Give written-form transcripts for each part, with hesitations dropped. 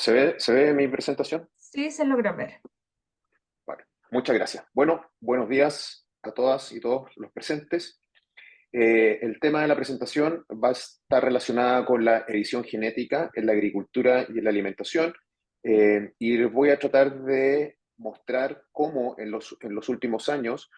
Se ve mi presentación? Sí, se logra ver. Vale, muchas gracias. Bueno, buenos días a todas y todos los presentes. El tema de la presentación va a estar relacionada con la edición genética en la agricultura y en la alimentación. Y les voy a tratar de mostrar cómo en los últimos años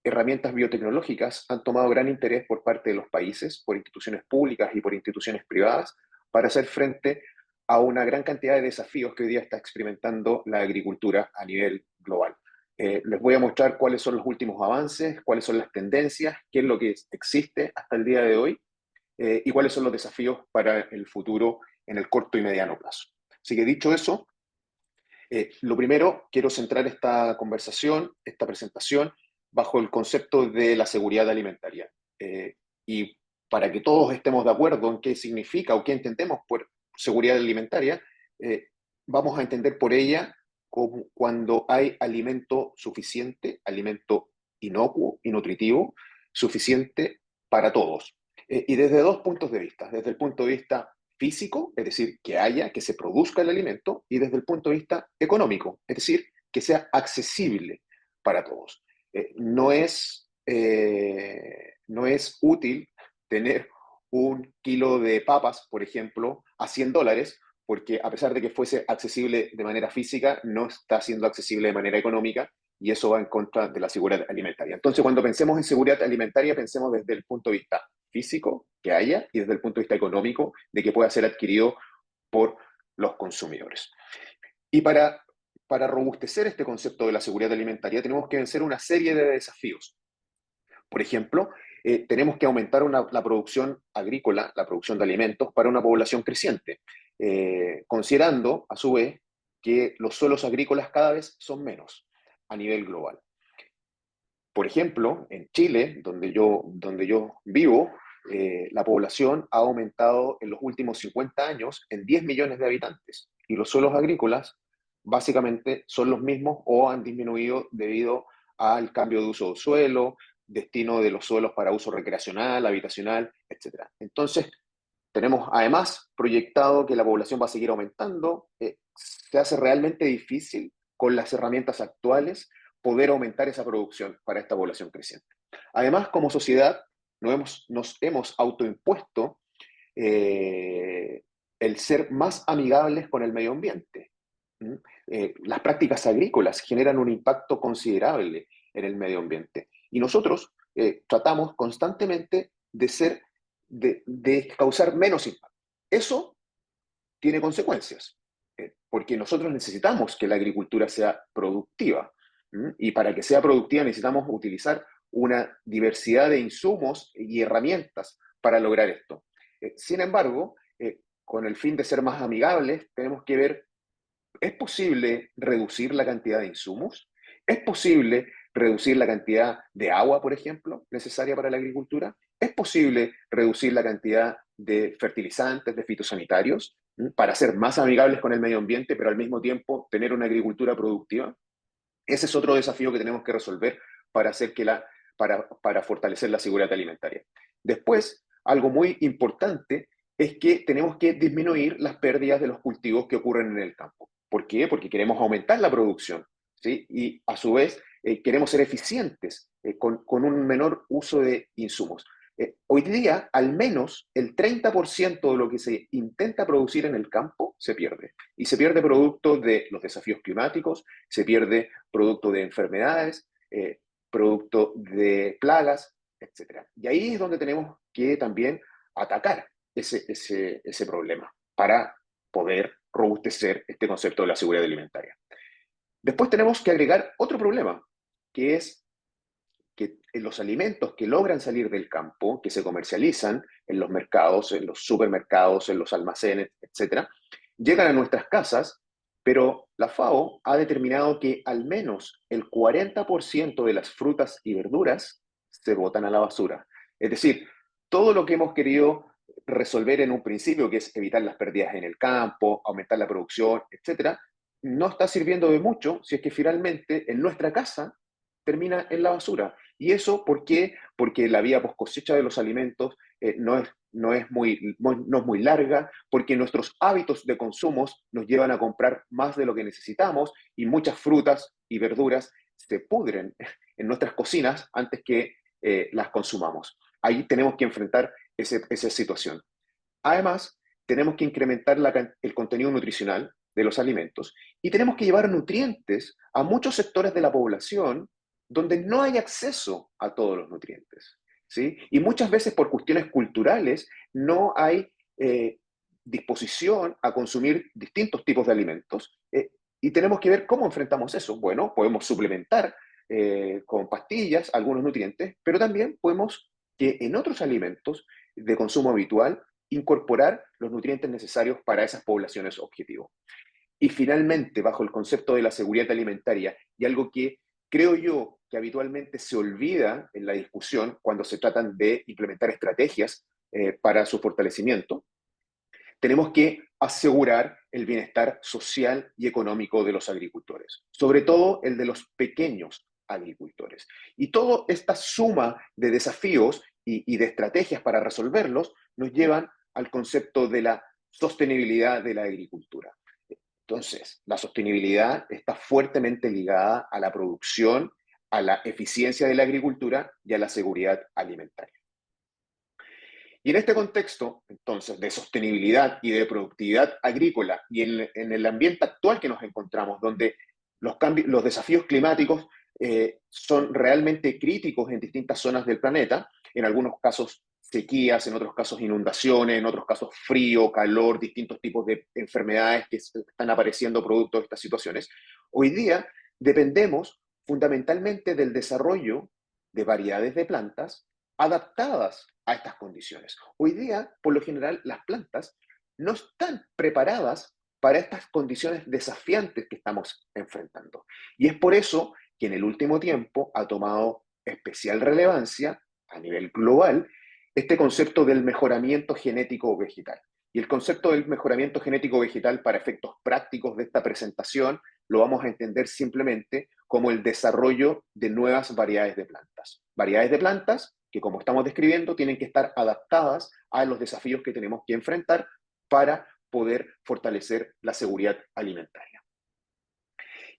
herramientas biotecnológicas han tomado gran interés por parte de los países, por instituciones públicas y por instituciones privadas, para hacer frente a una gran cantidad de desafíos que hoy día está experimentando la agricultura a nivel global. Les voy a mostrar cuáles son los últimos avances, cuáles son las tendencias, qué es lo que existe hasta el día de hoy y cuáles son los desafíos para el futuro en el corto y mediano plazo. Así que dicho eso, lo primero, quiero centrar esta conversación, esta presentación, bajo el concepto de la seguridad alimentaria. Y para que todos estemos de acuerdo en qué significa o qué entendemos por seguridad alimentaria, vamos a entender por ella como cuando hay alimento suficiente, alimento inocuo y nutritivo, suficiente para todos. Y desde dos puntos de vista. Desde el punto de vista físico, es decir, que haya, que se produzca el alimento, y desde el punto de vista económico, es decir, que sea accesible para todos. No es útil tener un kilo de papas, por ejemplo, a $100, porque a pesar de que fuese accesible de manera física, no está siendo accesible de manera económica, y eso va en contra de la seguridad alimentaria. Entonces, cuando pensemos en seguridad alimentaria, pensemos desde el punto de vista físico que haya y desde el punto de vista económico de que pueda ser adquirido por los consumidores. Y para robustecer este concepto de la seguridad alimentaria tenemos que vencer una serie de desafíos. Por ejemplo, tenemos que aumentar la producción agrícola, la producción de alimentos para una población creciente, considerando a su vez que los suelos agrícolas cada vez son menos a nivel global. Por ejemplo, en Chile, donde yo vivo, la población ha aumentado en los últimos 50 años en 10 millones de habitantes y los suelos agrícolas básicamente son los mismos o han disminuido debido al cambio de uso del suelo, destino de los suelos para uso recreacional, habitacional, etc. Entonces, tenemos además proyectado que la población va a seguir aumentando. Se hace realmente difícil con las herramientas actuales poder aumentar esa producción para esta población creciente. Además, como sociedad, nos hemos autoimpuesto eh, el ser más amigables con el medio ambiente. ¿Mm? Las prácticas agrícolas generan un impacto considerable en el medio ambiente y nosotros tratamos constantemente de causar menos impacto. Eso tiene consecuencias, porque nosotros necesitamos que la agricultura sea productiva. Y para que sea productiva necesitamos utilizar una diversidad de insumos y herramientas para lograr esto. Sin embargo, con el fin de ser más amigables, tenemos que ver, ¿es posible reducir la cantidad de insumos? ¿Es posible reducir la cantidad de agua, por ejemplo, necesaria para la agricultura? ¿Es posible reducir la cantidad de fertilizantes, de fitosanitarios, para ser más amigables con el medio ambiente, pero al mismo tiempo tener una agricultura productiva? Ese es otro desafío que tenemos que resolver para, para fortalecer la seguridad alimentaria. Después, algo muy importante es que tenemos que disminuir las pérdidas de los cultivos que ocurren en el campo. ¿Por qué? Porque queremos aumentar la producción, ¿sí? Y a su vez queremos ser eficientes con un menor uso de insumos. Hoy día, al menos el 30% de lo que se intenta producir en el campo se pierde. Y se pierde producto de los desafíos climáticos, se pierde producto de enfermedades, producto de plagas, etcétera. Y ahí es donde tenemos que también atacar ese problema para poder robustecer este concepto de la seguridad alimentaria. Después tenemos que agregar otro problema, que es que los alimentos que logran salir del campo, que se comercializan en los mercados, en los supermercados, en los almacenes, etcétera, llegan a nuestras casas, pero la FAO ha determinado que al menos el 40% de las frutas y verduras se botan a la basura. Es decir, todo lo que hemos querido resolver en un principio, que es evitar las pérdidas en el campo, aumentar la producción, etcétera, no está sirviendo de mucho si es que finalmente en nuestra casa termina en la basura. ¿Y eso por qué? Porque la vía post cosecha de los alimentos no es no es muy larga, porque nuestros hábitos de consumo nos llevan a comprar más de lo que necesitamos y muchas frutas y verduras se pudren en nuestras cocinas antes que las consumamos. Ahí tenemos que enfrentar esa situación. Además, tenemos que incrementar el contenido nutricional de los alimentos y tenemos que llevar nutrientes a muchos sectores de la población donde no hay acceso a todos los nutrientes, ¿sí? Y muchas veces por cuestiones culturales no hay disposición a consumir distintos tipos de alimentos, y tenemos que ver cómo enfrentamos eso. Bueno, podemos suplementar con pastillas algunos nutrientes, pero también podemos que en otros alimentos de consumo habitual incorporar los nutrientes necesarios para esas poblaciones objetivo. Y finalmente, bajo el concepto de la seguridad alimentaria, y algo que creo yo que habitualmente se olvida en la discusión cuando se tratan de implementar estrategias para su fortalecimiento, tenemos que asegurar el bienestar social y económico de los agricultores, sobre todo el de los pequeños agricultores. Y toda esta suma de desafíos y de estrategias para resolverlos nos llevan al concepto de la sostenibilidad de la agricultura. Entonces, la sostenibilidad está fuertemente ligada a la producción, a la eficiencia de la agricultura y a la seguridad alimentaria. Y en este contexto, entonces, de sostenibilidad y de productividad agrícola y en el ambiente actual que nos encontramos, donde los desafíos climáticos son realmente críticos en distintas zonas del planeta, en algunos casos sequías, en otros casos inundaciones, en otros casos frío, calor, distintos tipos de enfermedades que están apareciendo producto de estas situaciones. Hoy día dependemos fundamentalmente del desarrollo de variedades de plantas adaptadas a estas condiciones. Hoy día, por lo general, las plantas no están preparadas para estas condiciones desafiantes que estamos enfrentando. Y es por eso que en el último tiempo ha tomado especial relevancia a nivel global este concepto del mejoramiento genético vegetal. Y el concepto del mejoramiento genético vegetal, para efectos prácticos de esta presentación, lo vamos a entender simplemente como el desarrollo de nuevas variedades de plantas. Variedades de plantas que, como estamos describiendo, tienen que estar adaptadas a los desafíos que tenemos que enfrentar para poder fortalecer la seguridad alimentaria.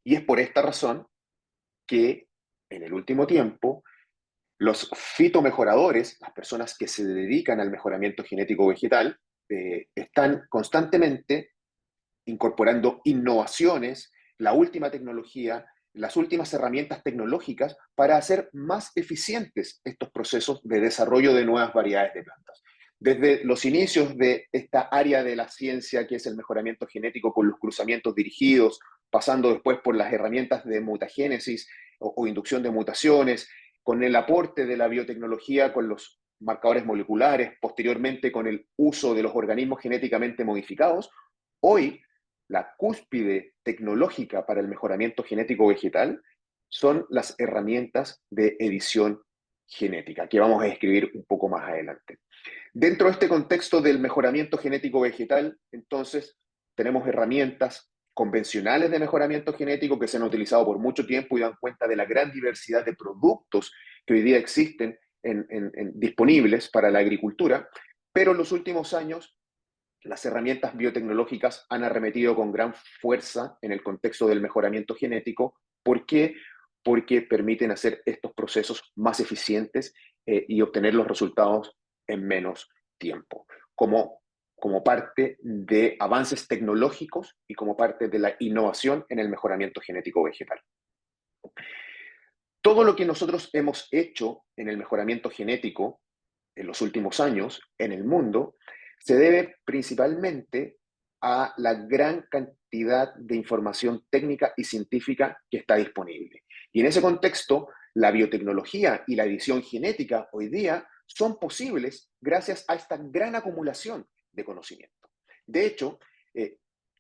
Y es por esta razón que en el último tiempo los fitomejoradores, las personas que se dedican al mejoramiento genético vegetal, están constantemente incorporando innovaciones, la última tecnología, las últimas herramientas tecnológicas para hacer más eficientes estos procesos de desarrollo de nuevas variedades de plantas. Desde los inicios de esta área de la ciencia, que es el mejoramiento genético con los cruzamientos dirigidos, pasando después por las herramientas de mutagénesis o inducción de mutaciones, con el aporte de la biotecnología con los marcadores moleculares, posteriormente con el uso de los organismos genéticamente modificados, hoy la cúspide tecnológica para el mejoramiento genético vegetal son las herramientas de edición genética, que vamos a describir un poco más adelante. Dentro de este contexto del mejoramiento genético vegetal, entonces, tenemos herramientas convencionales de mejoramiento genético que se han utilizado por mucho tiempo y dan cuenta de la gran diversidad de productos que hoy día existen disponibles para la agricultura, pero en los últimos años las herramientas biotecnológicas han arremetido con gran fuerza en el contexto del mejoramiento genético. ¿Por qué? Porque permiten hacer estos procesos más eficientes y obtener los resultados en menos tiempo, como parte de avances tecnológicos y como parte de la innovación en el mejoramiento genético vegetal. Todo lo que nosotros hemos hecho en el mejoramiento genético en los últimos años en el mundo se debe principalmente a la gran cantidad de información técnica y científica que está disponible. Y en ese contexto, la biotecnología y la edición genética hoy día son posibles gracias a esta gran acumulación de conocimiento. De hecho,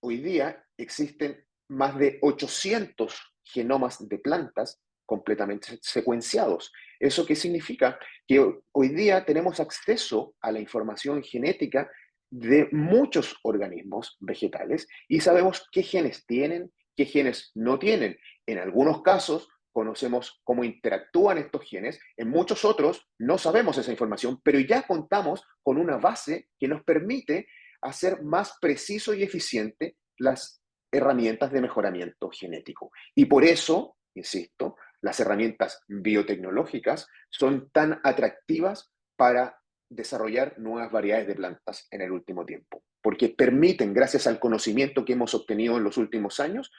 hoy día existen más de 800 genomas de plantas completamente secuenciados. ¿Eso qué significa? Que hoy día tenemos acceso a la información genética de muchos organismos vegetales y sabemos qué genes tienen, qué genes no tienen. En algunos casos, conocemos cómo interactúan estos genes, en muchos otros no sabemos esa información, pero ya contamos con una base que nos permite hacer más preciso y eficiente las herramientas de mejoramiento genético. Y por eso, insisto, las herramientas biotecnológicas son tan atractivas para desarrollar nuevas variedades de plantas en el último tiempo, porque permiten, gracias al conocimiento que hemos obtenido en los últimos años,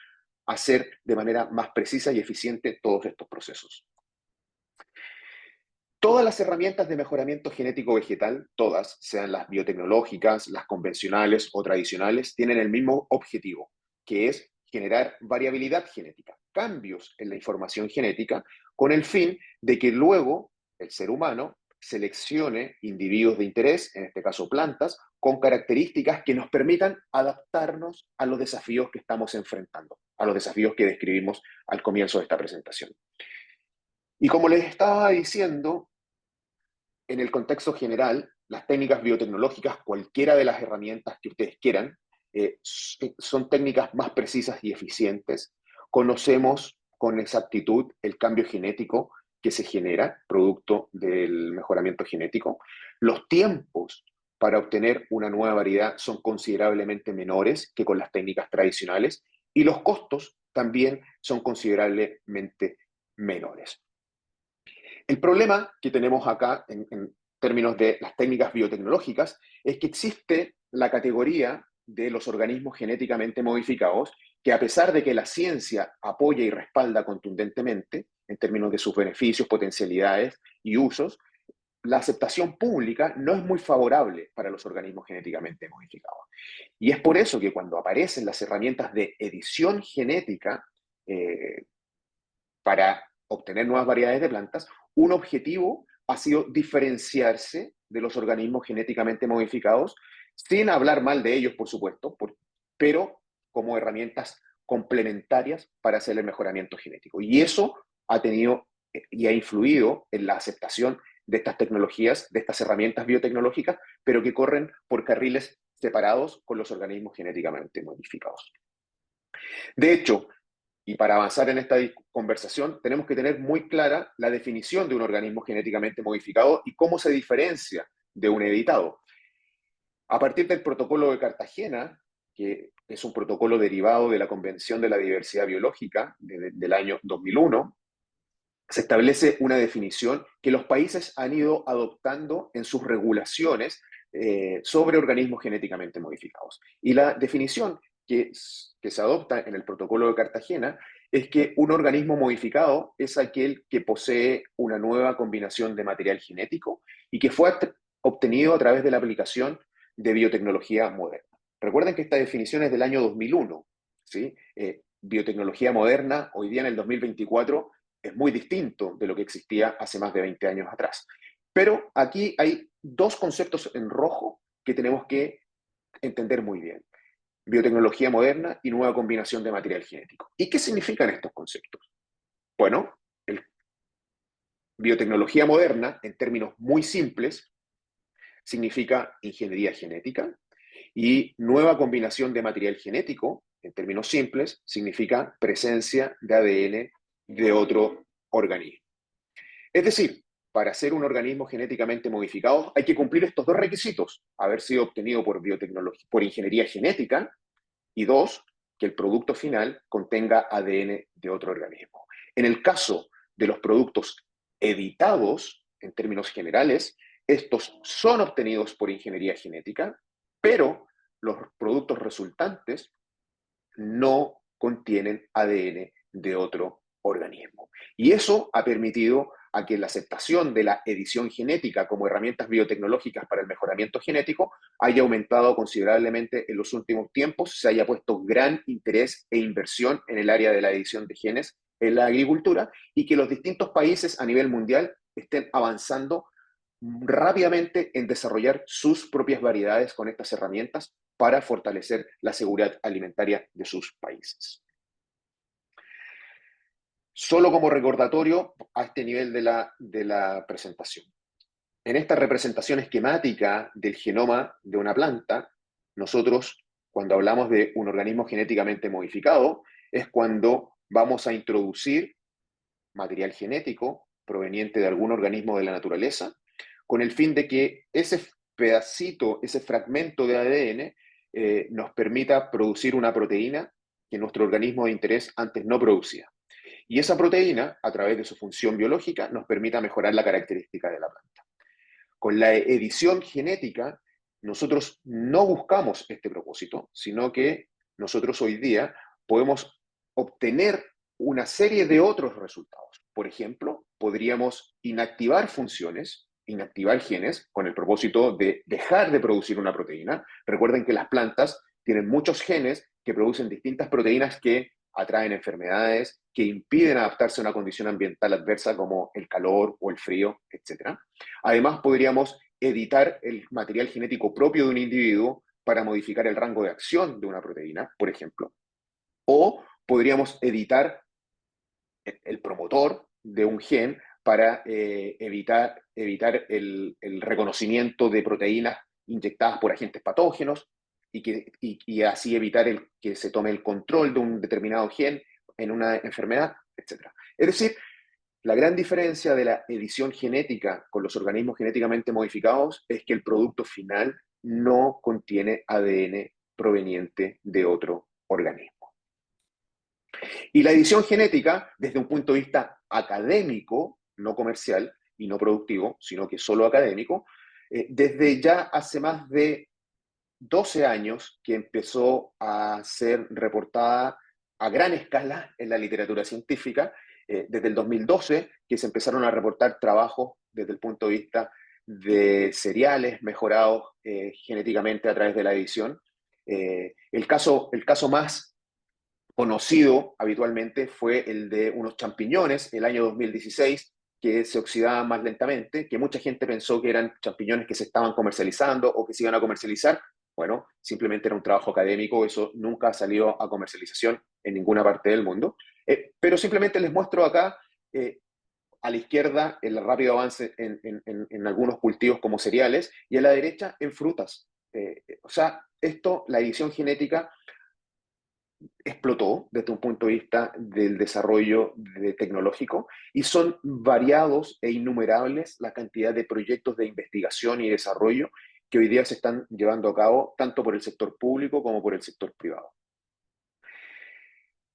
hacer de manera más precisa y eficiente todos estos procesos. Todas las herramientas de mejoramiento genético vegetal, todas, sean las biotecnológicas, las convencionales o tradicionales, tienen el mismo objetivo, que es generar variabilidad genética, cambios en la información genética, con el fin de que luego el ser humano seleccione individuos de interés, en este caso plantas, con características que nos permitan adaptarnos a los desafíos que estamos enfrentando, a los desafíos que describimos al comienzo de esta presentación. Y como les estaba diciendo, en el contexto general, las técnicas biotecnológicas, cualquiera de las herramientas que ustedes quieran, son técnicas más precisas y eficientes. Conocemos con exactitud el cambio genético que se genera producto del mejoramiento genético. Los tiempos para obtener una nueva variedad son considerablemente menores que con las técnicas tradicionales y los costos también son considerablemente menores. El problema que tenemos acá en términos de las técnicas biotecnológicas es que existe la categoría de los organismos genéticamente modificados que, a pesar de que la ciencia apoya y respalda contundentemente en términos de sus beneficios, potencialidades y usos, la aceptación pública no es muy favorable para los organismos genéticamente modificados. Y es por eso que cuando aparecen las herramientas de edición genética para obtener nuevas variedades de plantas, un objetivo ha sido diferenciarse de los organismos genéticamente modificados, sin hablar mal de ellos, por supuesto, pero como herramientas complementarias para hacer el mejoramiento genético. Y eso ha tenido y ha influido en la aceptación de estas tecnologías, de estas herramientas biotecnológicas, pero que corren por carriles separados con los organismos genéticamente modificados. De hecho, y para avanzar en esta conversación, tenemos que tener muy clara la definición de un organismo genéticamente modificado y cómo se diferencia de un editado. A partir del Protocolo de Cartagena, que es un protocolo derivado de la Convención de la Diversidad Biológica del año 2001, se establece una definición que los países han ido adoptando en sus regulaciones sobre organismos genéticamente modificados. Y la definición que se adopta en el Protocolo de Cartagena es que un organismo modificado es aquel que posee una nueva combinación de material genético y que fue obtenido a través de la aplicación de biotecnología moderna. Recuerden que esta definición es del año 2001, ¿sí? Biotecnología moderna, hoy día en el 2024, es muy distinto de lo que existía hace más de 20 años atrás. Pero aquí hay dos conceptos en rojo que tenemos que entender muy bien. Biotecnología moderna y nueva combinación de material genético. ¿Y qué significan estos conceptos? Bueno, biotecnología moderna, en términos muy simples, significa ingeniería genética, y nueva combinación de material genético, en términos simples, significa presencia de ADN de otro organismo. Es decir, para ser un organismo genéticamente modificado hay que cumplir estos dos requisitos: haber sido obtenido por biotecnología, por ingeniería genética, y dos, que el producto final contenga ADN de otro organismo. En el caso de los productos editados, en términos generales, estos son obtenidos por ingeniería genética, pero los productos resultantes no contienen ADN de otro organismo. Y eso ha permitido a que la aceptación de la edición genética como herramientas biotecnológicas para el mejoramiento genético haya aumentado considerablemente en los últimos tiempos, se haya puesto gran interés e inversión en el área de la edición de genes en la agricultura y que los distintos países a nivel mundial estén avanzando rápidamente en desarrollar sus propias variedades con estas herramientas para fortalecer la seguridad alimentaria de sus países. Solo como recordatorio a este nivel de la presentación. En esta representación esquemática del genoma de una planta, nosotros, cuando hablamos de un organismo genéticamente modificado, es cuando vamos a introducir material genético proveniente de algún organismo de la naturaleza, con el fin de que ese pedacito, ese fragmento de ADN nos permita producir una proteína que nuestro organismo de interés antes no producía. Y esa proteína, a través de su función biológica, nos permita mejorar la característica de la planta. Con la edición genética, nosotros no buscamos este propósito, sino que nosotros hoy día podemos obtener una serie de otros resultados. Por ejemplo, podríamos inactivar funciones, inactivar genes, con el propósito de dejar de producir una proteína. Recuerden que las plantas tienen muchos genes que producen distintas proteínas que atraen enfermedades, que impiden adaptarse a una condición ambiental adversa como el calor o el frío, etc. Además, podríamos editar el material genético propio de un individuo para modificar el rango de acción de una proteína, por ejemplo. O podríamos editar el promotor de un gen para evitar el reconocimiento de proteínas inyectadas por agentes patógenos y así evitar que se tome el control de un determinado gen en una enfermedad, etc. Es decir, la gran diferencia de la edición genética con los organismos genéticamente modificados es que el producto final no contiene ADN proveniente de otro organismo. Y la edición genética, desde un punto de vista académico, no comercial y no productivo, sino que solo académico, desde ya hace más de 12 años que empezó a ser reportada a gran escala en la literatura científica, desde el 2012 que se empezaron a reportar trabajos desde el punto de vista de cereales mejorados genéticamente a través de la edición. El caso más conocido habitualmente fue el de unos champiñones el año 2016 que se oxidaban más lentamente, que mucha gente pensó que eran champiñones que se estaban comercializando o que se iban a comercializar. Bueno, simplemente era un trabajo académico, eso nunca ha salido a comercialización en ninguna parte del mundo. Pero simplemente les muestro acá, a la izquierda, el rápido avance en algunos cultivos como cereales, y a la derecha en frutas. O sea, la edición genética explotó desde un punto de vista del desarrollo tecnológico y son variados e innumerables la cantidad de proyectos de investigación y desarrollo que hoy día se están llevando a cabo tanto por el sector público como por el sector privado.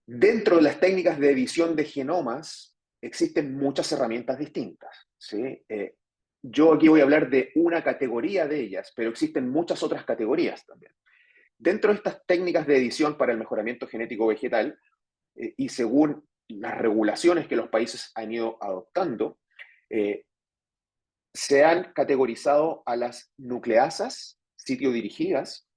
Dentro de las técnicas de edición de genomas existen muchas herramientas distintas, ¿sí? Yo aquí voy a hablar de una categoría de ellas, pero existen muchas otras categorías también. Dentro de estas técnicas de edición para el mejoramiento genético vegetal, y según las regulaciones que los países han ido adoptando, se han categorizado a las nucleasas sitio-dirigidas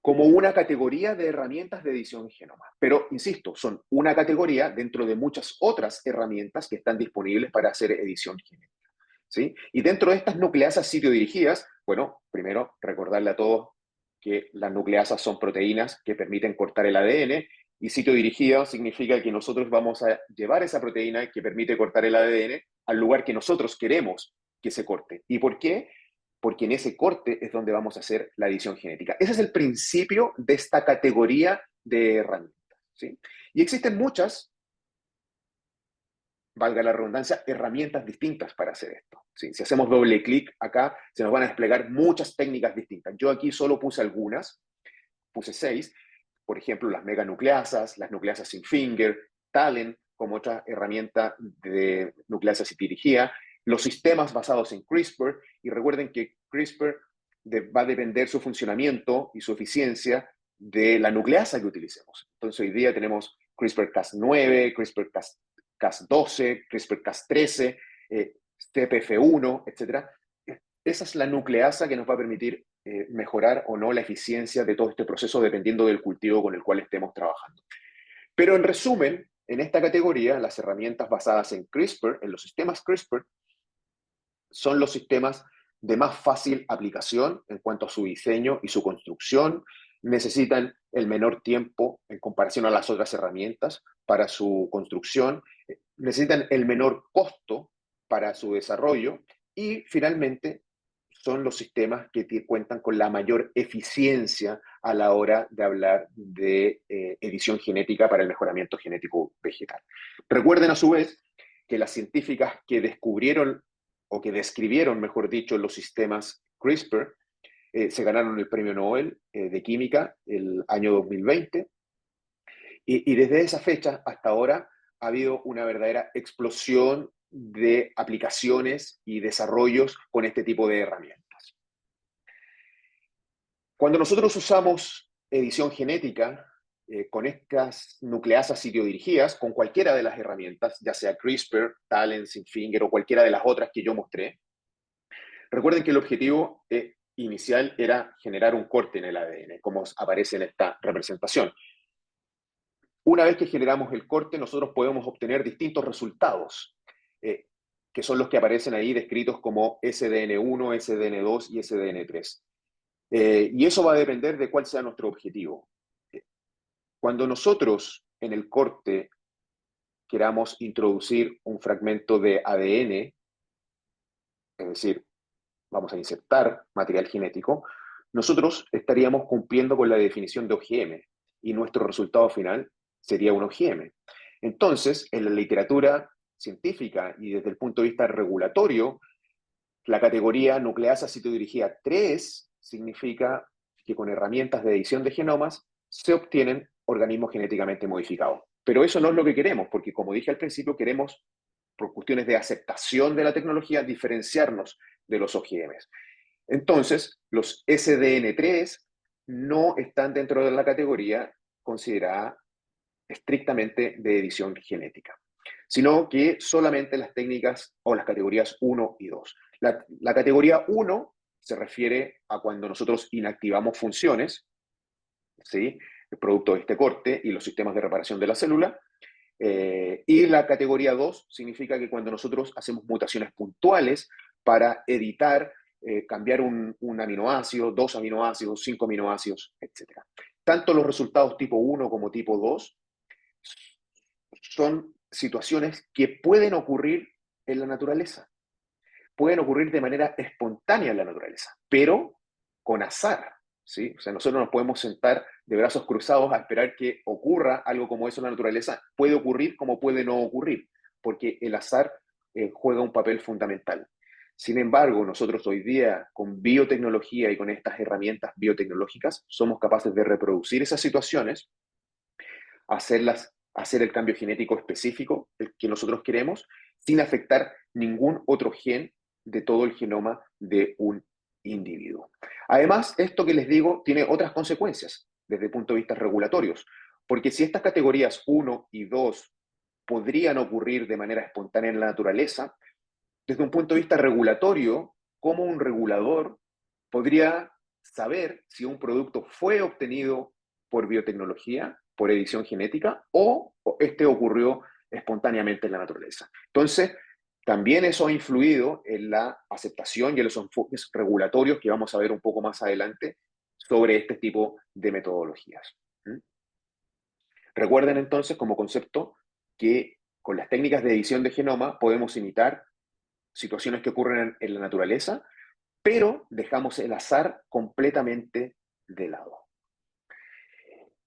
como una categoría de herramientas de edición de genoma. Pero, insisto, son una categoría dentro de muchas otras herramientas que están disponibles para hacer edición genética, ¿sí? Y dentro de estas nucleasas sitio-dirigidas, bueno, primero recordarle a todos que las nucleasas son proteínas que permiten cortar el ADN, y sitio dirigido significa que nosotros vamos a llevar esa proteína que permite cortar el ADN al lugar que nosotros queremos que se corte. ¿Y por qué? Porque en ese corte es donde vamos a hacer la edición genética. Ese es el principio de esta categoría de herramientas, ¿sí? Y existen muchas, valga la redundancia, herramientas distintas para hacer esto, ¿sí? Si hacemos doble clic acá, se nos van a desplegar muchas técnicas distintas. Yo aquí solo puse algunas, puse 6, por ejemplo, las meganucleasas, las nucleasas sin finger, Talent como otra herramienta de nucleasa dirigida, los sistemas basados en CRISPR, y recuerden que CRISPR va a depender su funcionamiento y su eficiencia de la nucleasa que utilicemos. Entonces hoy día tenemos CRISPR-Cas9, CRISPR-Cas12, CRISPR-Cas13, TPF1, etc. Esa es la nucleasa que nos va a permitir mejorar o no la eficiencia de todo este proceso dependiendo del cultivo con el cual estemos trabajando. Pero en resumen, en esta categoría, las herramientas basadas en CRISPR, en los sistemas CRISPR, son los sistemas de más fácil aplicación en cuanto a su diseño y su construcción. Necesitan el menor tiempo en comparación a las otras herramientas para su construcción. Necesitan el menor costo para su desarrollo y finalmente son los sistemas que cuentan con la mayor eficiencia a la hora de hablar de edición genética para el mejoramiento genético vegetal. Recuerden a su vez que las científicas que descubrieron o que describieron, mejor dicho, los sistemas CRISPR, se ganaron el premio Nobel de Química el año 2020, y desde esa fecha hasta ahora ha habido una verdadera explosión de aplicaciones y desarrollos con este tipo de herramientas. Cuando nosotros usamos edición genética con estas nucleasas sitiodirigidas, con cualquiera de las herramientas, ya sea CRISPR, Talent, Sinfinger o cualquiera de las otras que yo mostré, recuerden que el objetivo inicial era generar un corte en el ADN, como aparece en esta representación. Una vez que generamos el corte, nosotros podemos obtener distintos resultados, que son los que aparecen ahí descritos como SDN1, SDN2 y SDN3. Y eso va a depender de cuál sea nuestro objetivo. Cuando nosotros en el corte queramos introducir un fragmento de ADN, es decir, vamos a insertar material genético, nosotros estaríamos cumpliendo con la definición de OGM y nuestro resultado final sería un OGM. Entonces, en la literatura científica y desde el punto de vista regulatorio, la categoría nucleasa citodirigida 3 significa que con herramientas de edición de genomas se obtienen organismos genéticamente modificados. Pero eso no es lo que queremos, porque como dije al principio, queremos, por cuestiones de aceptación de la tecnología, diferenciarnos de los OGMs. Entonces, los SDN3 no están dentro de la categoría considerada estrictamente de edición genética, sino que solamente las técnicas o las categorías 1 y 2. La categoría 1 se refiere a cuando nosotros inactivamos funciones, ¿sí? El producto de este corte y los sistemas de reparación de la célula. Y la categoría 2 significa que cuando nosotros hacemos mutaciones puntuales para editar, cambiar un aminoácido, 2 aminoácidos, 5 aminoácidos, etc. Tanto los resultados tipo 1 como tipo 2 son situaciones que pueden ocurrir en la naturaleza, pueden ocurrir de manera espontánea en la naturaleza, pero con azar, ¿sí? O sea, nosotros nos podemos sentar de brazos cruzados a esperar que ocurra algo como eso en la naturaleza. Puede ocurrir como puede no ocurrir, porque el azar juega un papel fundamental. Sin embargo, nosotros hoy día, con biotecnología y con estas herramientas biotecnológicas, somos capaces de reproducir esas situaciones, hacer el cambio genético específico, el que nosotros queremos, sin afectar ningún otro gen de todo el genoma de un individuo. Además, esto que les digo tiene otras consecuencias desde el punto de vista regulatorios, porque si estas categorías 1 y 2 podrían ocurrir de manera espontánea en la naturaleza, desde un punto de vista regulatorio, ¿cómo un regulador podría saber si un producto fue obtenido por biotecnología, por edición genética, o este ocurrió espontáneamente en la naturaleza? Entonces, también eso ha influido en la aceptación y en los enfoques regulatorios que vamos a ver un poco más adelante sobre este tipo de metodologías. ¿Mm? Recuerden entonces como concepto que con las técnicas de edición de genoma podemos imitar situaciones que ocurren en la naturaleza, pero dejamos el azar completamente de lado.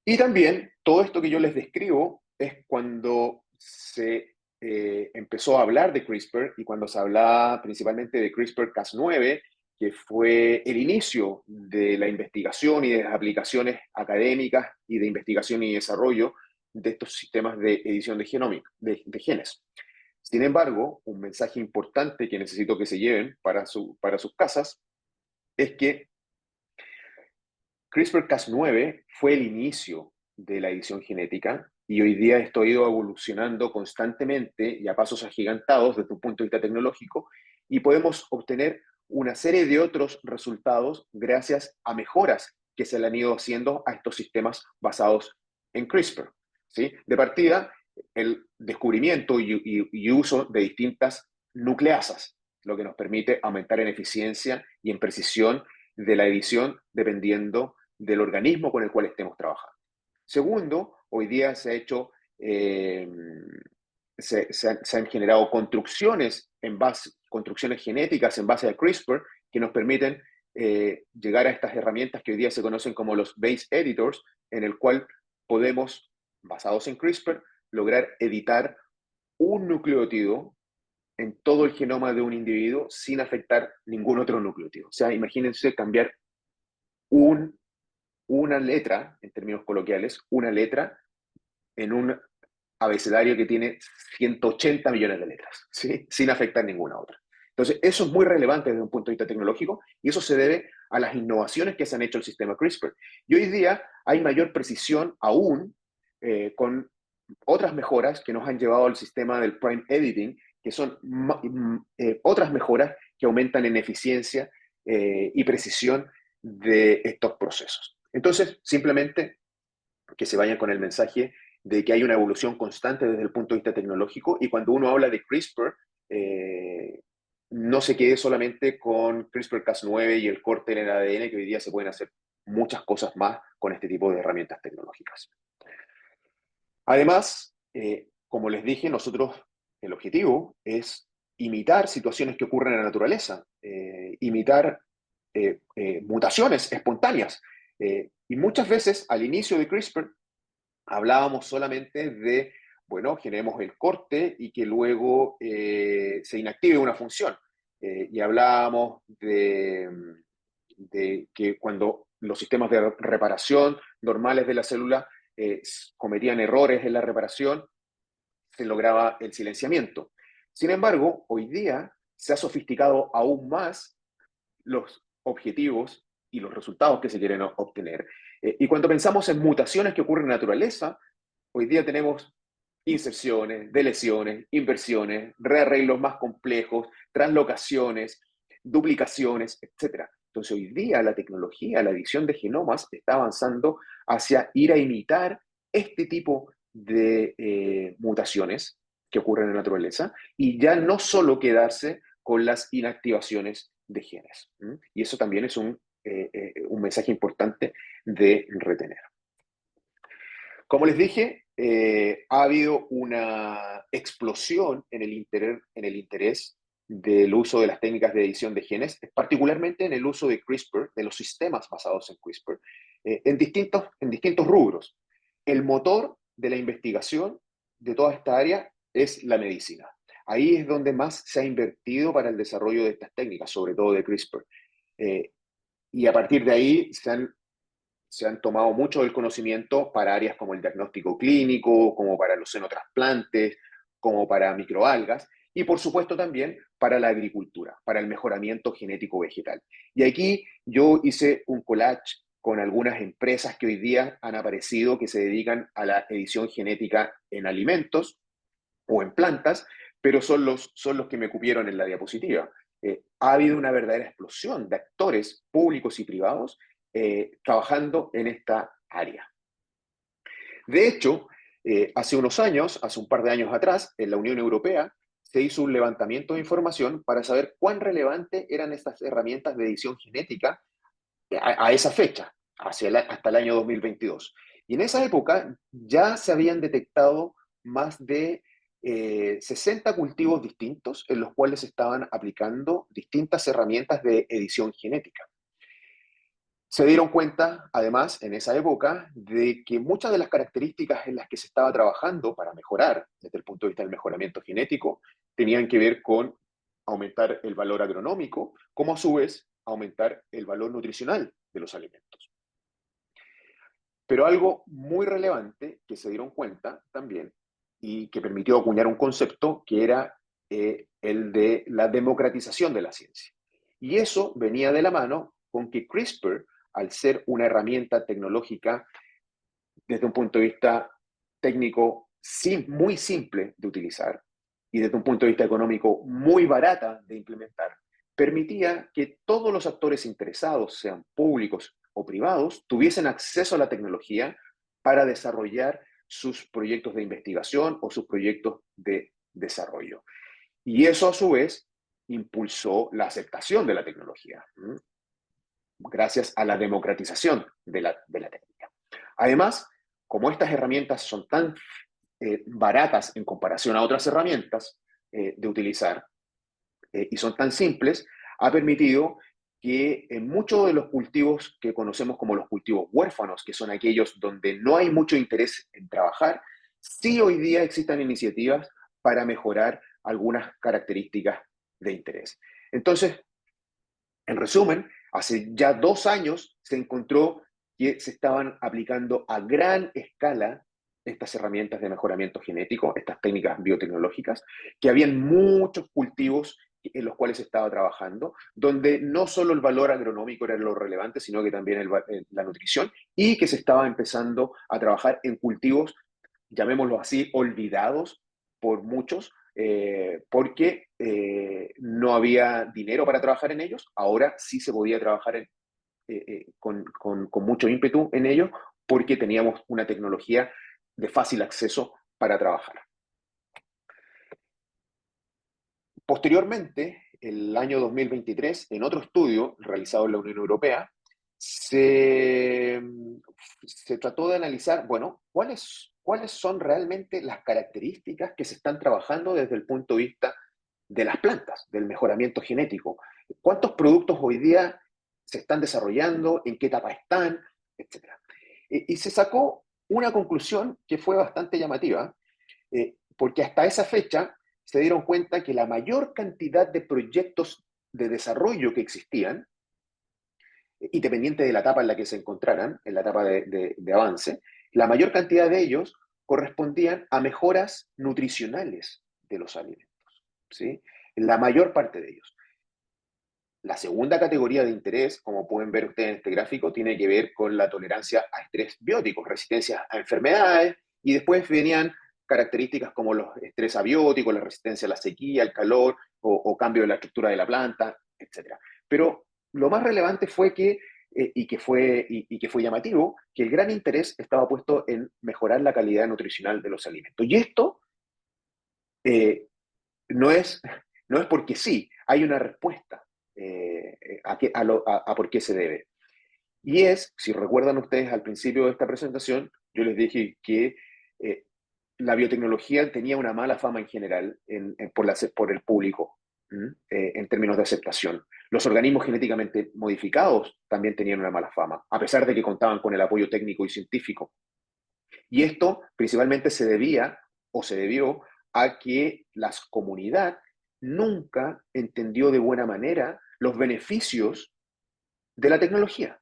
Y también todo esto que yo les describo es cuando se empezó a hablar de CRISPR y cuando se hablaba principalmente de CRISPR-Cas9, que fue el inicio de la investigación y de las aplicaciones académicas y de investigación y desarrollo de estos sistemas de edición de genes. Sin embargo, un mensaje importante que necesito que se lleven para sus casas es que CRISPR-Cas9 fue el inicio de la edición genética y hoy día esto ha ido evolucionando constantemente y a pasos agigantados desde un punto de vista tecnológico y podemos obtener una serie de otros resultados gracias a mejoras que se le han ido haciendo a estos sistemas basados en CRISPR, ¿sí? De partida, el descubrimiento y uso de distintas nucleasas, lo que nos permite aumentar en eficiencia y en precisión de la edición dependiendo del organismo con el cual estemos trabajando. Segundo, hoy día se ha hecho, se han generado construcciones construcciones genéticas en base a CRISPR que nos permiten llegar a estas herramientas que hoy día se conocen como los base editors, en el cual podemos, basados en CRISPR, lograr editar un nucleótido en todo el genoma de un individuo sin afectar ningún otro nucleótido. O sea, imagínense cambiar un, una letra, en términos coloquiales, una letra en un abecedario que tiene 180 millones de letras, ¿sí? Sin afectar ninguna otra. Entonces, eso es muy relevante desde un punto de vista tecnológico y eso se debe a las innovaciones que se han hecho el sistema CRISPR. Y hoy día hay mayor precisión aún con otras mejoras que nos han llevado al sistema del Prime Editing, que son otras mejoras que aumentan en eficiencia y precisión de estos procesos. Entonces, simplemente que se vayan con el mensaje de que hay una evolución constante desde el punto de vista tecnológico y cuando uno habla de CRISPR, no se quede solamente con CRISPR-Cas9 y el corte en el ADN, que hoy día se pueden hacer muchas cosas más con este tipo de herramientas tecnológicas. Además, como les dije, nosotros, el objetivo es imitar situaciones que ocurren en la naturaleza, imitar mutaciones espontáneas. Y muchas veces, al inicio de CRISPR, hablábamos solamente de, bueno, generemos el corte y que luego se inactive una función. Y hablábamos de que cuando los sistemas de reparación normales de la célula cometían errores en la reparación, se lograba el silenciamiento. Sin embargo, hoy día se ha sofisticado aún más los objetivos y los resultados que se quieren obtener. Y cuando pensamos en mutaciones que ocurren en la naturaleza, hoy día tenemos inserciones, deleciones, inversiones, rearreglos más complejos, translocaciones, duplicaciones, etc. Entonces hoy día la tecnología, la edición de genomas está avanzando hacia ir a imitar este tipo de mutaciones que ocurren en la naturaleza y ya no solo quedarse con las inactivaciones de genes. Y eso también es un mensaje importante de retener. Como les dije, ha habido una explosión en el interés del uso de las técnicas de edición de genes, particularmente en el uso de CRISPR, de los sistemas basados en CRISPR, en distintos rubros. El motor de la investigación de toda esta área es la medicina. Ahí es donde más se ha invertido para el desarrollo de estas técnicas, sobre todo de CRISPR. Eh, y a partir de ahí se han tomado mucho del conocimiento para áreas como el diagnóstico clínico, como para los xenotrasplantes, como para microalgas, y por supuesto también para la agricultura, para el mejoramiento genético vegetal. Y aquí yo hice un collage con algunas empresas que hoy día han aparecido que se dedican a la edición genética en alimentos o en plantas, pero son los que me cupieron en la diapositiva. Ha habido una verdadera explosión de actores públicos y privados trabajando en esta área. De hecho, hace unos años, hace un par de años atrás, en la Unión Europea, se hizo un levantamiento de información para saber cuán relevantes eran estas herramientas de edición genética a esa fecha, hasta el año 2022. Y en esa época ya se habían detectado más de 60 cultivos distintos en los cuales se estaban aplicando distintas herramientas de edición genética. Se dieron cuenta, además, en esa época, de que muchas de las características en las que se estaba trabajando para mejorar, desde el punto de vista del mejoramiento genético, tenían que ver con aumentar el valor agronómico, como a su vez aumentar el valor nutricional de los alimentos. Pero algo muy relevante que se dieron cuenta también y que permitió acuñar un concepto que era el de la democratización de la ciencia. Y eso venía de la mano con que CRISPR, al ser una herramienta tecnológica desde un punto de vista técnico muy simple de utilizar y desde un punto de vista económico muy barata de implementar, permitía que todos los actores interesados, sean públicos o privados, tuviesen acceso a la tecnología para desarrollar sus proyectos de investigación o sus proyectos de desarrollo. Y eso a su vez impulsó la aceptación de la tecnología, gracias a la democratización de la técnica. Además, como estas herramientas son tan baratas en comparación a otras herramientas de utilizar, y son tan simples, ha permitido que en muchos de los cultivos que conocemos como los cultivos huérfanos, que son aquellos donde no hay mucho interés en trabajar, sí hoy día existan iniciativas para mejorar algunas características de interés. Entonces, en resumen, hace ya 2 años se encontró que se estaban aplicando a gran escala estas herramientas de mejoramiento genético, estas técnicas biotecnológicas, que habían muchos cultivos en los cuales se estaba trabajando, donde no solo el valor agronómico era lo relevante, sino que también la nutrición, y que se estaba empezando a trabajar en cultivos, llamémoslo así, olvidados por muchos, porque no había dinero para trabajar en ellos. Ahora sí se podía trabajar con mucho ímpetu en ellos, porque teníamos una tecnología de fácil acceso para trabajar. Posteriormente, el año 2023, en otro estudio realizado en la Unión Europea, se trató de analizar, bueno, cuáles son realmente las características que se están trabajando desde el punto de vista de las plantas, del mejoramiento genético. ¿Cuántos productos hoy día se están desarrollando? ¿En qué etapa están? Etcétera. Y se sacó una conclusión que fue bastante llamativa, porque hasta esa fecha se dieron cuenta que la mayor cantidad de proyectos de desarrollo que existían, independiente de la etapa en la que se encontraran, en la etapa de avance, la mayor cantidad de ellos correspondían a mejoras nutricionales de los alimentos, ¿sí? La mayor parte de ellos. La segunda categoría de interés, como pueden ver ustedes en este gráfico, tiene que ver con la tolerancia a estrés biótico, resistencia a enfermedades, y después venían características como los estrés abióticos, la resistencia a la sequía, al calor, o cambio de la estructura de la planta, etc. Pero lo más relevante fue que fue llamativo, que el gran interés estaba puesto en mejorar la calidad nutricional de los alimentos. Y esto eh, no es, no es porque sí, hay una respuesta a por qué se debe. Y es, si recuerdan ustedes al principio de esta presentación, yo les dije que eh, la biotecnología tenía una mala fama en general por el público, en términos de aceptación. Los organismos genéticamente modificados también tenían una mala fama, a pesar de que contaban con el apoyo técnico y científico. Y esto principalmente se debía o se debió a que la comunidad nunca entendió de buena manera los beneficios de la tecnología.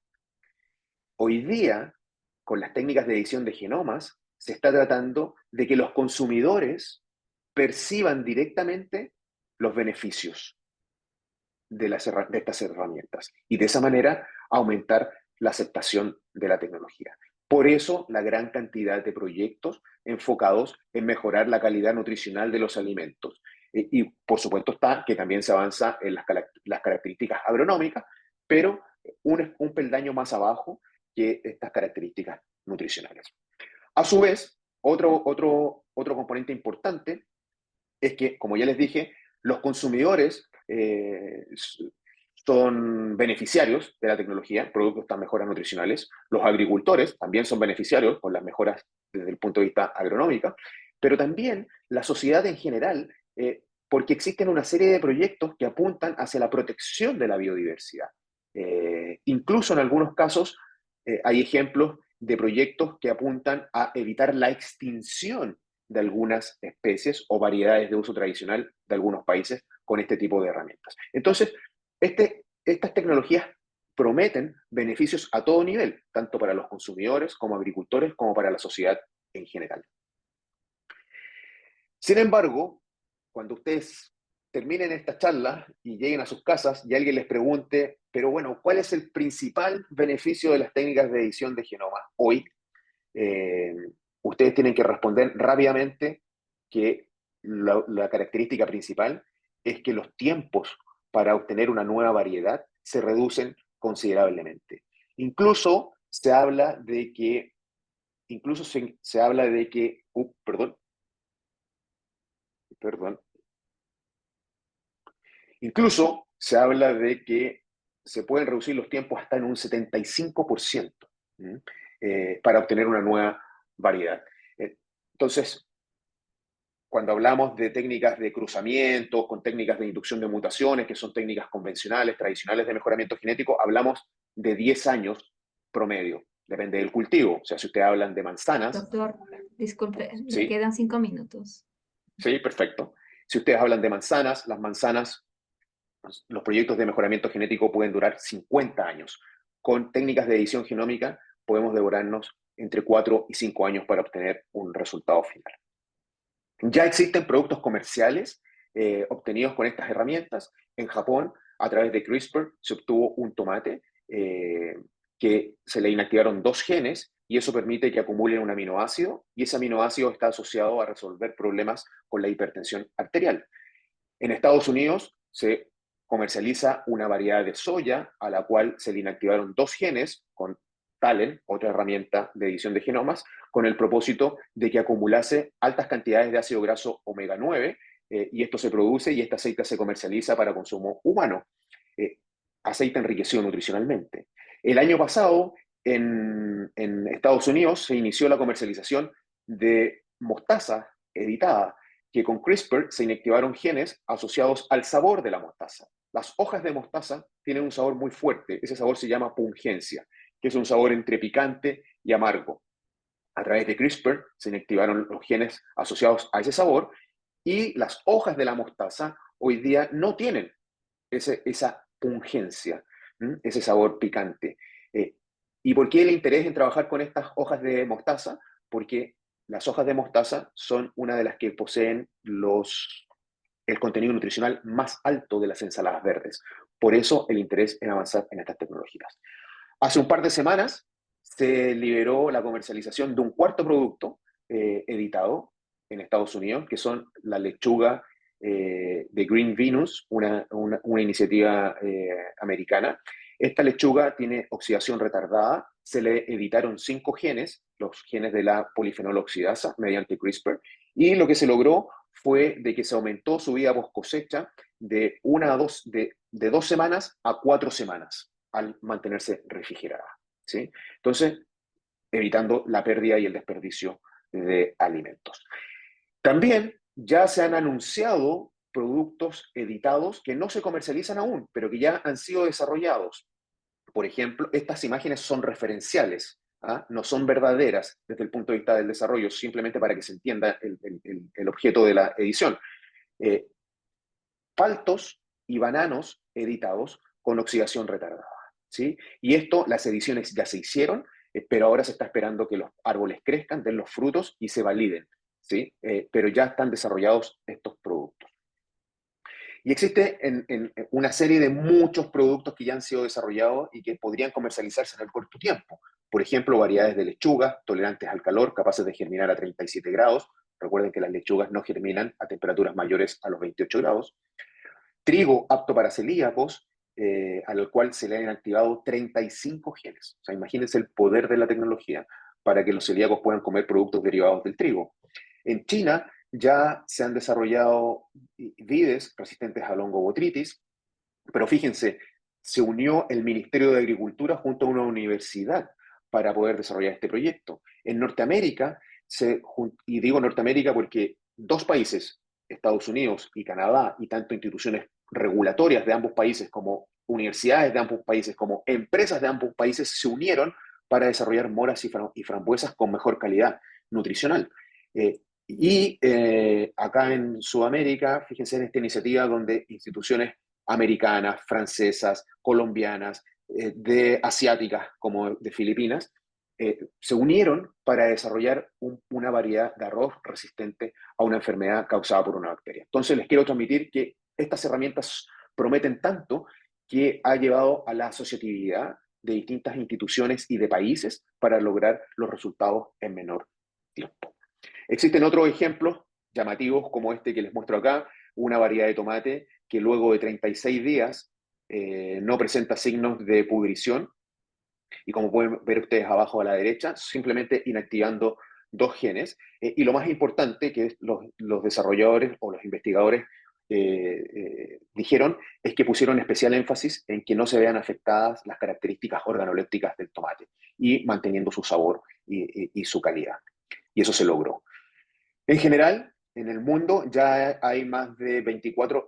Hoy día, con las técnicas de edición de genomas, se está tratando de que los consumidores perciban directamente los beneficios de estas herramientas y de esa manera aumentar la aceptación de la tecnología. Por eso, la gran cantidad de proyectos enfocados en mejorar la calidad nutricional de los alimentos. Y por supuesto está que también se avanza en las características agronómicas, pero un peldaño más abajo que estas características nutricionales. A su vez, otro componente importante es que, como ya les dije, los consumidores son beneficiarios de la tecnología, producto de estas mejoras nutricionales. Los agricultores también son beneficiarios con las mejoras desde el punto de vista agronómico, pero también la sociedad en general, porque existen una serie de proyectos que apuntan hacia la protección de la biodiversidad. Incluso en algunos casos hay ejemplos de proyectos que apuntan a evitar la extinción de algunas especies o variedades de uso tradicional de algunos países con este tipo de herramientas. Entonces, estas tecnologías prometen beneficios a todo nivel, tanto para los consumidores como agricultores, como para la sociedad en general. Sin embargo, cuando ustedes terminen esta charla y lleguen a sus casas y alguien les pregunte, pero bueno, ¿cuál es el principal beneficio de las técnicas de edición de genomas hoy? Eh, Ustedes tienen que responder rápidamente que la característica principal es que los tiempos para obtener una nueva variedad se reducen considerablemente. Incluso se habla de que, perdón, perdón, incluso se habla de que se pueden reducir los tiempos hasta en un 75%, para obtener una nueva variedad. Entonces, Cuando hablamos de técnicas de cruzamiento, con técnicas de inducción de mutaciones, que son técnicas convencionales, tradicionales de mejoramiento genético, hablamos de 10 años promedio. Depende del cultivo. O sea, si ustedes hablan de manzanas, Doctor, disculpe, le ¿sí? quedan 5 minutos. Sí, perfecto. Si ustedes hablan de manzanas, las manzanas, los proyectos de mejoramiento genético pueden durar 50 años. Con técnicas de edición genómica podemos demorarnos entre 4 y 5 años para obtener un resultado final. Ya existen productos comerciales obtenidos con estas herramientas. En Japón, a través de CRISPR, se obtuvo un tomate que se le inactivaron 2 genes y eso permite que acumulen un aminoácido y ese aminoácido está asociado a resolver problemas con la hipertensión arterial. En Estados Unidos se comercializa una variedad de soya a la cual se le inactivaron 2 genes con Talent, otra herramienta de edición de genomas, con el propósito de que acumulase altas cantidades de ácido graso omega 9 y esto se produce y este aceite se comercializa para consumo humano. Eh, Aceite enriquecido nutricionalmente. El año pasado, en Estados Unidos, se inició la comercialización de mostaza editada, que con CRISPR se inactivaron genes asociados al sabor de la mostaza. Las hojas de mostaza tienen un sabor muy fuerte, ese sabor se llama pungencia, que es un sabor entre picante y amargo. A través de CRISPR se inactivaron los genes asociados a ese sabor y las hojas de la mostaza hoy día no tienen esa pungencia, ese sabor picante. Eh, ¿Y por qué el interés en trabajar con estas hojas de mostaza? Porque las hojas de mostaza son una de las que poseen el contenido nutricional más alto de las ensaladas verdes. Por eso el interés en avanzar en estas tecnologías. Hace un par de semanas se liberó la comercialización de un cuarto producto editado en Estados Unidos, que son la lechuga de Green Venus, una iniciativa americana. Esta lechuga tiene oxidación retardada, se le editaron 5 genes, los genes de la polifenol oxidasa, mediante CRISPR, y lo que se logró fue de que se aumentó su vida post cosecha de 2 semanas a 4 semanas al mantenerse refrigerada, ¿sí? Entonces, evitando la pérdida y el desperdicio de alimentos. También ya se han anunciado productos editados que no se comercializan aún, pero que ya han sido desarrollados. Por ejemplo, estas imágenes son referenciales, ¿ah? No son verdaderas desde el punto de vista del desarrollo, simplemente para que se entienda el objeto de la edición. Eh, Paltos y bananos editados con oxidación retardada, ¿sí? Y esto, las ediciones ya se hicieron, pero ahora se está esperando que los árboles crezcan, den los frutos y se validen, ¿sí? Pero ya están desarrollados estos productos. Y existe una serie de muchos productos que ya han sido desarrollados y que podrían comercializarse en el corto tiempo. Por ejemplo, variedades de lechuga tolerantes al calor, capaces de germinar a 37 grados. Recuerden que las lechugas no germinan a temperaturas mayores a los 28 grados. Trigo apto para celíacos, al cual se le han activado 35 genes. O sea, imagínense el poder de la tecnología para que los celíacos puedan comer productos derivados del trigo. En China ya se han desarrollado vides resistentes a longobotritis, pero fíjense, se unió el Ministerio de Agricultura junto a una universidad para poder desarrollar este proyecto. En Norteamérica, y digo Norteamérica porque 2 países, Estados Unidos y Canadá, y tanto instituciones regulatorias de ambos países como universidades de ambos países, como empresas de ambos países, se unieron para desarrollar moras y frambuesas con mejor calidad nutricional. Acá en Sudamérica, fíjense en esta iniciativa donde instituciones americanas, francesas, colombianas, de asiáticas como de Filipinas, se unieron para desarrollar una variedad de arroz resistente a una enfermedad causada por una bacteria. Entonces les quiero transmitir que estas herramientas prometen tanto que ha llevado a la asociatividad de distintas instituciones y de países para lograr los resultados en menor tiempo. Existen otros ejemplos llamativos como este que les muestro acá, una variedad de tomate que luego de 36 días no presenta signos de pudrición y como pueden ver ustedes abajo a la derecha, simplemente inactivando 2 genes. Y lo más importante que los desarrolladores o los investigadores dijeron es que pusieron especial énfasis en que no se vean afectadas las características organolépticas del tomate y manteniendo su sabor y su calidad. Y eso se logró. En general, En el mundo ya hay más de 24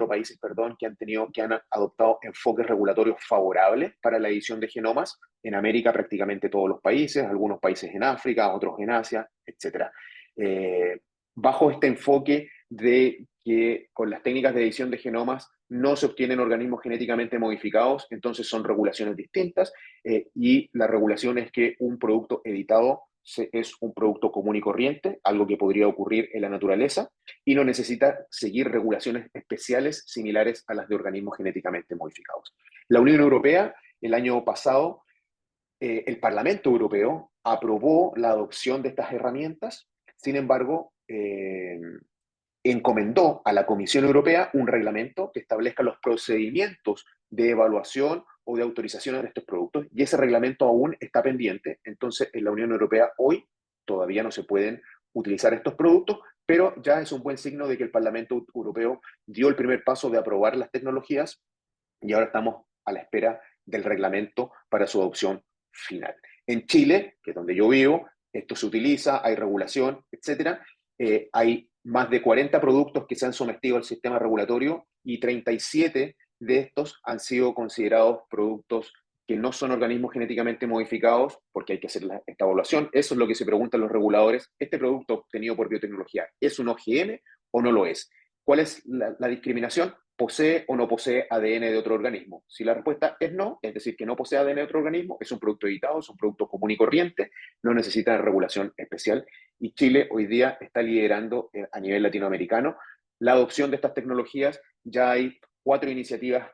países, perdón, que han adoptado enfoques regulatorios favorables para la edición de genomas. En América prácticamente todos los países, algunos países en África, otros en Asia, etcétera. Eh, Bajo este enfoque de que con las técnicas de edición de genomas no se obtienen organismos genéticamente modificados, entonces son regulaciones distintas, y la regulación es que un producto editado es un producto común y corriente, algo que podría ocurrir en la naturaleza, y no necesita seguir regulaciones especiales similares a las de organismos genéticamente modificados. La Unión Europea, el año pasado, el Parlamento Europeo aprobó la adopción de estas herramientas. Sin embargo, encomendó a la Comisión Europea un reglamento que establezca los procedimientos de evaluación o de autorización de estos productos, y ese reglamento aún está pendiente. Entonces, en la Unión Europea hoy todavía no se pueden utilizar estos productos, pero ya es un buen signo de que el Parlamento Europeo dio el primer paso de aprobar las tecnologías, y ahora estamos a la espera del reglamento para su adopción final. En Chile, que es donde yo vivo, esto se utiliza, hay regulación, etcétera. Hay más de 40 productos que se han sometido al sistema regulatorio, y 37 de estos han sido considerados productos que no son organismos genéticamente modificados, porque hay que hacer esta evaluación. Eso es lo que se preguntan los reguladores. ¿Este producto obtenido por biotecnología es un OGM o no lo es? ¿Cuál es la discriminación? ¿Posee o no posee ADN de otro organismo? Si la respuesta es no, es decir, que no posee ADN de otro organismo, es un producto editado, es un producto común y corriente, no necesita regulación especial. Y Chile hoy día está liderando a nivel latinoamericano la adopción de estas tecnologías. Ya hay 4 iniciativas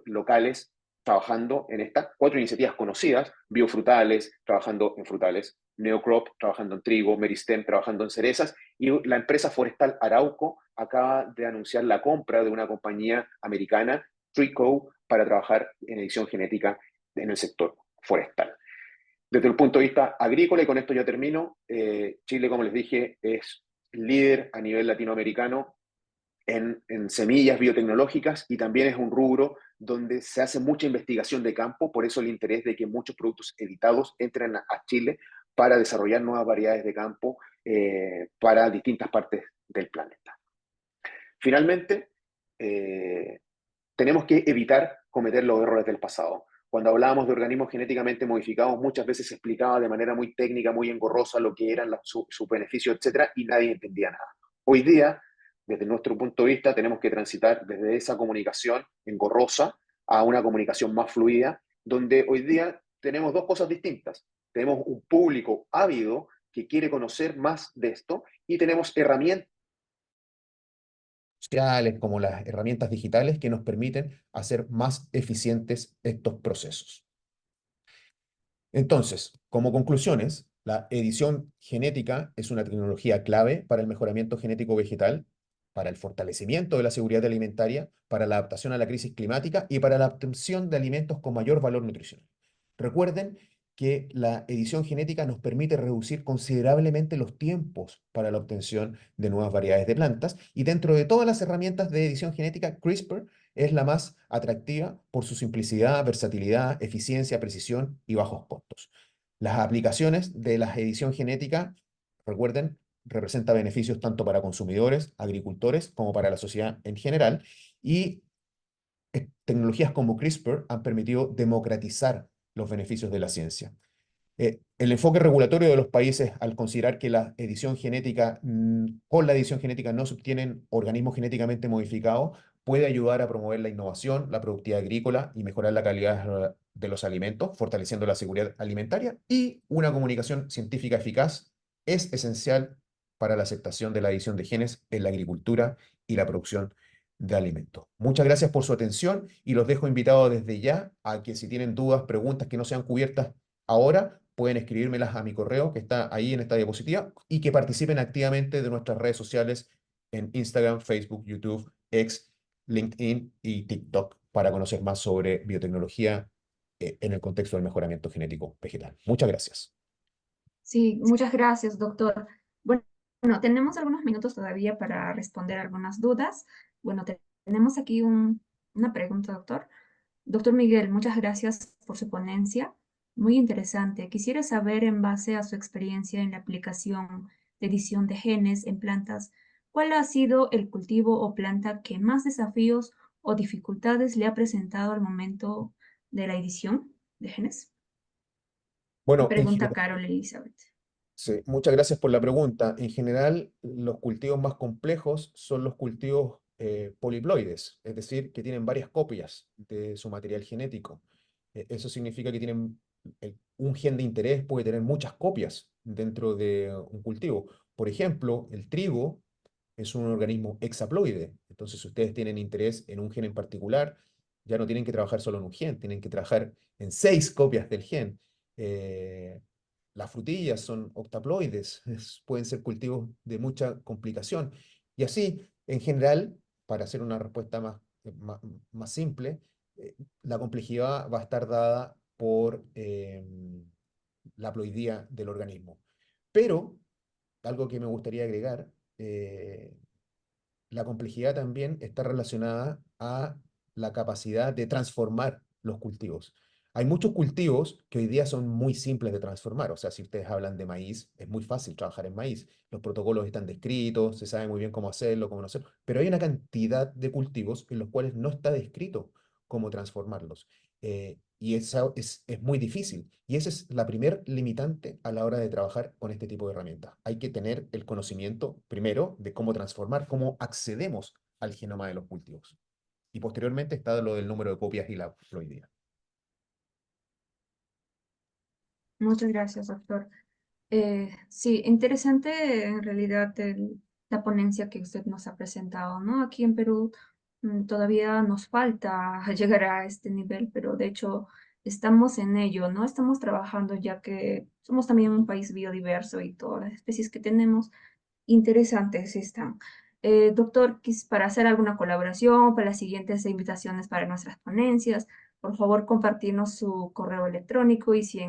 locales trabajando en estas, 4 iniciativas conocidas: Biofrutales, trabajando en frutales; Neocrop, trabajando en trigo; Meristem, trabajando en cerezas, y la empresa forestal Arauco acaba de anunciar la compra de una compañía americana, Treeco, para trabajar en edición genética en el sector forestal. Desde el punto de vista agrícola, y con esto ya termino, Chile, como les dije, es líder a nivel latinoamericano en semillas biotecnológicas, y también es un rubro donde se hace mucha investigación de campo. Por eso el interés de que muchos productos editados entren a Chile para desarrollar nuevas variedades de campo para distintas partes del planeta. Finalmente, tenemos que evitar cometer los errores del pasado. Cuando hablábamos de organismos genéticamente modificados, muchas veces se explicaba de manera muy técnica, muy engorrosa, lo que eran su beneficio, etcétera, y nadie entendía nada. Hoy día, desde nuestro punto de vista, tenemos que transitar desde esa comunicación engorrosa a una comunicación más fluida, donde hoy día tenemos dos cosas distintas. Tenemos un público ávido que quiere conocer más de esto, y tenemos herramientas Sociales, como las herramientas digitales que nos permiten hacer más eficientes estos procesos. Entonces, como conclusiones, la edición genética es una tecnología clave para el mejoramiento genético vegetal, para el fortalecimiento de la seguridad alimentaria, para la adaptación a la crisis climática y para la obtención de alimentos con mayor valor nutricional. Recuerden que la edición genética nos permite reducir considerablemente los tiempos para la obtención de nuevas variedades de plantas, y dentro de todas las herramientas de edición genética, CRISPR es la más atractiva por su simplicidad, versatilidad, eficiencia, precisión y bajos costos. Las aplicaciones de la edición genética, recuerden, representa beneficios tanto para consumidores, agricultores, como para la sociedad en general, y tecnologías como CRISPR han permitido democratizar los beneficios de la ciencia. El enfoque regulatorio de los países, al considerar que la edición genética, con la edición genética no se obtienen organismos genéticamente modificados, puede ayudar a promover la innovación, la productividad agrícola y mejorar la calidad de los alimentos, fortaleciendo la seguridad alimentaria, y una comunicación científica eficaz es esencial para la aceptación de la edición de genes en la agricultura y la producción de alimentos. Muchas gracias por su atención, y los dejo invitados desde ya a que, si tienen dudas, preguntas que no sean cubiertas ahora, pueden escribírmelas a mi correo que está ahí en esta diapositiva, y que participen activamente de nuestras redes sociales en Instagram, Facebook, YouTube, X, LinkedIn y TikTok para conocer más sobre biotecnología en el contexto del mejoramiento genético vegetal. Muchas gracias. Sí, muchas gracias, doctor. Bueno, tenemos algunos minutos todavía para responder algunas dudas. Bueno, tenemos aquí una pregunta, doctor. Doctor Miguel, muchas gracias por su ponencia. Muy interesante. Quisiera saber, en base a su experiencia en la aplicación de edición de genes en plantas, ¿cuál ha sido el cultivo o planta que más desafíos o dificultades le ha presentado al momento de la edición de genes? Bueno, en Pregunta general, Carol Elizabeth. sí, muchas gracias por la pregunta. En general, los cultivos más complejos son los cultivos poliploides, es decir, que tienen varias copias de su material genético. Eso significa que tienen un gen de interés puede tener muchas copias dentro de un cultivo. Por ejemplo, el trigo es un organismo hexaploide. Entonces, si ustedes tienen interés en un gen en particular, ya no tienen que trabajar solo en un gen, tienen que trabajar en 6 copias del gen. Eh, las frutillas son octaploides, pueden ser cultivos de mucha complicación. Y así, en general, para hacer una respuesta más simple, la complejidad va a estar dada por la ploidía del organismo. Pero, algo que me gustaría agregar, la complejidad también está relacionada a la capacidad de transformar los cultivos. Hay muchos cultivos que hoy día son muy simples de transformar. O sea, si ustedes hablan de maíz, es muy fácil trabajar en maíz. Los protocolos están descritos, se sabe muy bien cómo hacerlo, cómo no hacerlo. Pero hay una cantidad de cultivos en los cuales no está descrito cómo transformarlos. Y esa es muy difícil. Y esa es la primer limitante a la hora de trabajar con este tipo de herramientas. Hay que tener el conocimiento primero de cómo transformar, cómo accedemos al genoma de los cultivos. Y posteriormente está lo del número de copias y la ploidía. Muchas gracias, doctor. Sí, interesante en realidad la ponencia que usted nos ha presentado, ¿no? Aquí en Perú todavía nos falta llegar a este nivel, pero de hecho estamos en ello, ¿no? Estamos trabajando ya que somos también un país biodiverso y todas las especies que tenemos interesantes están. Doctor, para hacer alguna colaboración para las siguientes invitaciones para nuestras ponencias, por favor compartirnos su correo electrónico y si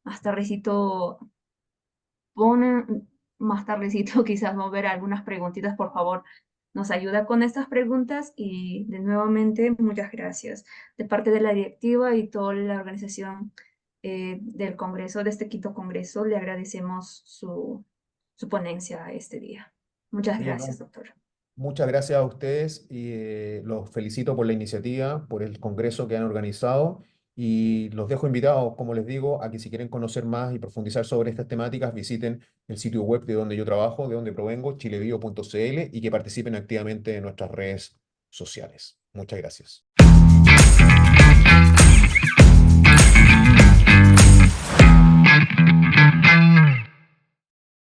más tardecito ponen, más tardecito quizás mover algunas preguntitas, por favor, nos ayuda con estas preguntas y de nuevamente muchas gracias de parte de la directiva y toda la organización del Congreso, de este quinto Congreso, le agradecemos su ponencia este día. Muchas Oye, gracias, no, doctor. muchas gracias a ustedes y los felicito por la iniciativa, por el congreso que han organizado y los dejo invitados, como les digo, a que si quieren conocer más y profundizar sobre estas temáticas, visiten el sitio web de donde yo trabajo, de donde provengo, chilebio.cl y que participen activamente en nuestras redes sociales. Muchas gracias.